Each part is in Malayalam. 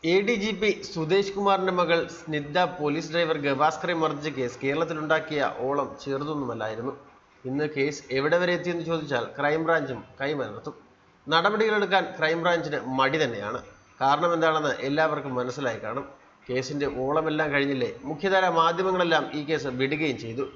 എ.ഡി.ജി.പി സുദേശ് കുമാറിന്റെ മകൾ സ്നിഗ്ധ പോലീസ് ഡ്രൈവർ ഗവാസ്കറെ മർദ്ദിച്ച കേസ് കേരളത്തിലുണ്ടാക്കിയ ഓളം ചെറുതൊന്നുമല്ലായിരുന്നു. ഇന്ന് കേസ് എവിടെ വരെ എത്തിയെന്ന് ചോദിച്ചാൽ ക്രൈംബ്രാഞ്ചും കൈമലർത്തും. നടപടികളെടുക്കാൻ ക്രൈംബ്രാഞ്ചിന് മടി തന്നെയാണ്. കാരണം എന്താണെന്ന് എല്ലാവർക്കും മനസ്സിലായി കാണും. കേസിന്റെ ഓളമെല്ലാം കഴിഞ്ഞില്ലേ, മുഖ്യധാര മാധ്യമങ്ങളെല്ലാം ഈ കേസ് വിടുകയും ചെയ്തു.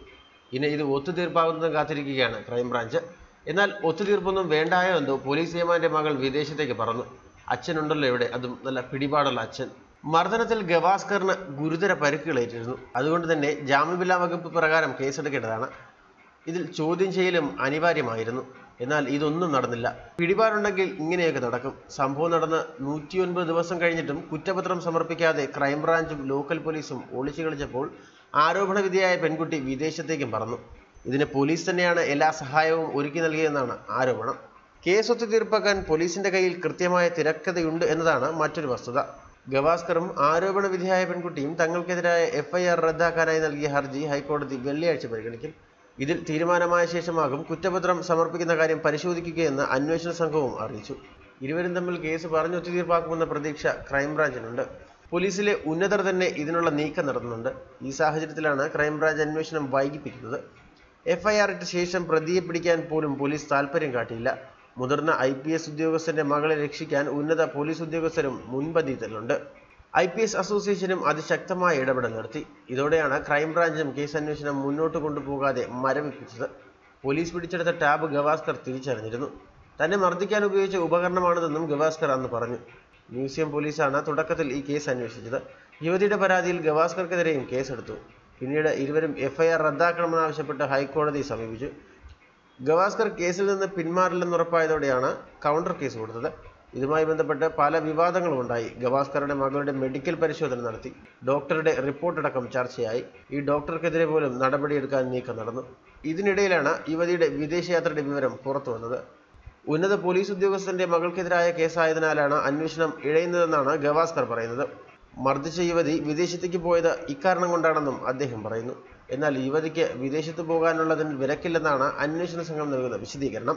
ഇനി ഇത് ഒത്തുതീർപ്പാകുന്നതും കാത്തിരിക്കുകയാണ് ക്രൈംബ്രാഞ്ച്. എന്നാൽ ഒത്തുതീർപ്പൊന്നും വേണ്ടായോ എന്തോ പോലീസ് ഏമാന്റെ മകൾ വിദേശത്തേക്ക് പറന്നു. അച്ഛനുണ്ടല്ലോ ഇവിടെ, അതും നല്ല പിടിപാടുള്ള അച്ഛൻ. മർദ്ദനത്തിൽ ഗവാസ്കറിന് ഗുരുതര പരിക്കുകളേറ്റിരുന്നു. അതുകൊണ്ട് തന്നെ ജാമ്യമില്ലാ വകുപ്പ് പ്രകാരം കേസെടുക്കേണ്ടതാണ്. ഇതിൽ ചോദ്യം ചെയ്യലും അനിവാര്യമായിരുന്നു. എന്നാൽ ഇതൊന്നും നടന്നില്ല. പിടിപാടുണ്ടെങ്കിൽ ഇങ്ങനെയൊക്കെ നടക്കും. സംഭവം നടന്ന് 109 ദിവസം കഴിഞ്ഞിട്ടും കുറ്റപത്രം സമർപ്പിക്കാതെ ക്രൈംബ്രാഞ്ചും ലോക്കൽ പോലീസും ഒളിച്ചു കളിച്ചപ്പോൾ ആരോപണ വിധേയായ പെൺകുട്ടി വിദേശത്തേക്കും പറന്നു. ഇതിന് പോലീസ് തന്നെയാണ് എല്ലാ സഹായവും ഒരുക്കി നൽകിയതെന്നാണ് ആരോപണം. കേസ് ഒത്തുതീർപ്പാക്കാൻ പോലീസിന്റെ കയ്യിൽ കൃത്യമായ തിരക്കഥയുണ്ട് എന്നതാണ് മറ്റൊരു വസ്തുത. ഗവാസ്കറും ആരോപണ വിധേയായ പെൺകുട്ടിയും തങ്ങൾക്കെതിരായ FIR റദ്ദാക്കാനായി നൽകിയ ഹർജി ഹൈക്കോടതി വെള്ളിയാഴ്ച പരിഗണിക്കും. ഇതിൽ തീരുമാനമായ ശേഷമാകും കുറ്റപത്രം സമർപ്പിക്കുന്ന കാര്യം പരിശോധിക്കുകയെന്ന് അന്വേഷണ സംഘവും അറിയിച്ചു. ഇരുവരും തമ്മിൽ കേസ് പറഞ്ഞൊത്തുതീർപ്പാക്കുമെന്ന പ്രതീക്ഷ ക്രൈംബ്രാഞ്ചിനുണ്ട്. പോലീസിലെ ഉന്നതർ തന്നെ ഇതിനുള്ള നീക്കം നടത്തുന്നുണ്ട്. ഈ സാഹചര്യത്തിലാണ് ക്രൈംബ്രാഞ്ച് അന്വേഷണം വൈകിപ്പിക്കുന്നത്. FIR ഇട്ട ശേഷം പ്രതിയെ പിടിക്കാൻ പോലും പോലീസ് താൽപര്യം കാട്ടിയില്ല. മുതിർന്ന IPS ഉദ്യോഗസ്ഥന്റെ മകളെ രക്ഷിക്കാൻ ഉന്നത പോലീസ് ഉദ്യോഗസ്ഥരും മുൻപന്തിയിലുണ്ട്. IPS അസോസിയേഷനും അതിശക്തമായ ഇടപെടൽ നടത്തി. ഇതോടെയാണ് ക്രൈംബ്രാഞ്ചും കേസ് അന്വേഷണം മുന്നോട്ട് കൊണ്ടുപോകാതെ മരവിപ്പിച്ചത്. പോലീസ് പിടിച്ചെടുത്ത ടാബ് ഗവാസ്കർ തിരിച്ചറിഞ്ഞിരുന്നു. തന്നെ മർദ്ദിക്കാൻ ഉപയോഗിച്ച ഉപകരണമാണിതെന്നും ഗവാസ്കർ അന്ന് പറഞ്ഞു. മ്യൂസിയം പോലീസാണ് തുടക്കത്തിൽ ഈ കേസ് അന്വേഷിച്ചത്. യുവതിയുടെ പരാതിയിൽ ഗവാസ്കർക്കെതിരെയും കേസെടുത്തു. പിന്നീട് ഇരുവരും FIR റദ്ദാക്കണമെന്നാവശ്യപ്പെട്ട് ഹൈക്കോടതിയെ സമീപിച്ചു. ഗവാസ്കർ കേസിൽ നിന്ന് പിന്മാറില്ലെന്നുറപ്പായതോടെയാണ് കൗണ്ടർ കേസ് കൊടുത്തത്. ഇതുമായി ബന്ധപ്പെട്ട് പല വിവാദങ്ങളും ഉണ്ടായി. ഗവാസ്കറുടെ മകളുടെ മെഡിക്കൽ പരിശോധന നടത്തി. ഡോക്ടറുടെ റിപ്പോർട്ടടക്കം ചർച്ചയായി. ഈ ഡോക്ടർക്കെതിരെ പോലും നടപടിയെടുക്കാൻ നീക്കം നടന്നു. ഇതിനിടയിലാണ് യുവതിയുടെ വിദേശയാത്രയുടെ വിവരം പുറത്തുവന്നത്. ഉന്നത പോലീസ് ഉദ്യോഗസ്ഥന്റെ മകൾക്കെതിരായ കേസായതിനാലാണ് അന്വേഷണം ഇഴയുന്നതെന്നാണ് ഗവാസ്കർ പറയുന്നത്. മർദ്ദിച്ച യുവതി വിദേശത്തേക്ക് പോയത് ഇക്കാരണം കൊണ്ടാണെന്നും അദ്ദേഹം പറയുന്നു. എന്നാൽ യുവതിക്ക് വിദേശത്ത് പോകാനുള്ളതിന് വിലക്കില്ലെന്നാണ് അന്വേഷണ സംഘം നൽകുന്ന വിശദീകരണം.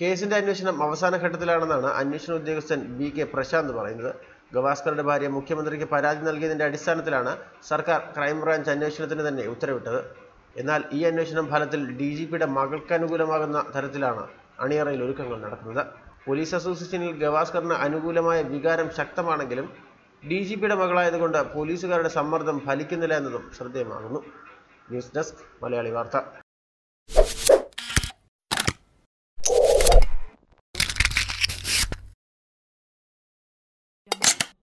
കേസിന്റെ അന്വേഷണം അവസാന ഘട്ടത്തിലാണെന്നാണ് അന്വേഷണ ഉദ്യോഗസ്ഥൻ VK പ്രശാന്ത് പറയുന്നത്. ഗവാസ്കറുടെ ഭാര്യ മുഖ്യമന്ത്രിക്ക് പരാതി നൽകിയതിന്റെ അടിസ്ഥാനത്തിലാണ് സർക്കാർ ക്രൈംബ്രാഞ്ച് അന്വേഷണത്തിന് തന്നെ ഉത്തരവിട്ടത്. എന്നാൽ ഈ അന്വേഷണം ഫലത്തിൽ DGPയുടെ മകൾക്ക് അനുകൂലമാകുന്ന തരത്തിലാണ് അണിയറയിൽ ഒരുക്കങ്ങൾ നടക്കുന്നത്. പോലീസ് അസോസിയേഷനിൽ ഗവാസ്കറിന് അനുകൂലമായ വികാരം ശക്തമാണെങ്കിലും DGPയുടെ മകളായതുകൊണ്ട് പോലീസുകാരുടെ സമ്മർദ്ദം ഫലിക്കുന്നില്ല എന്നതും ശ്രദ്ധേയമാകുന്നു. ന്യൂസ് ഡെസ്ക് മലയാളി വാർത്ത.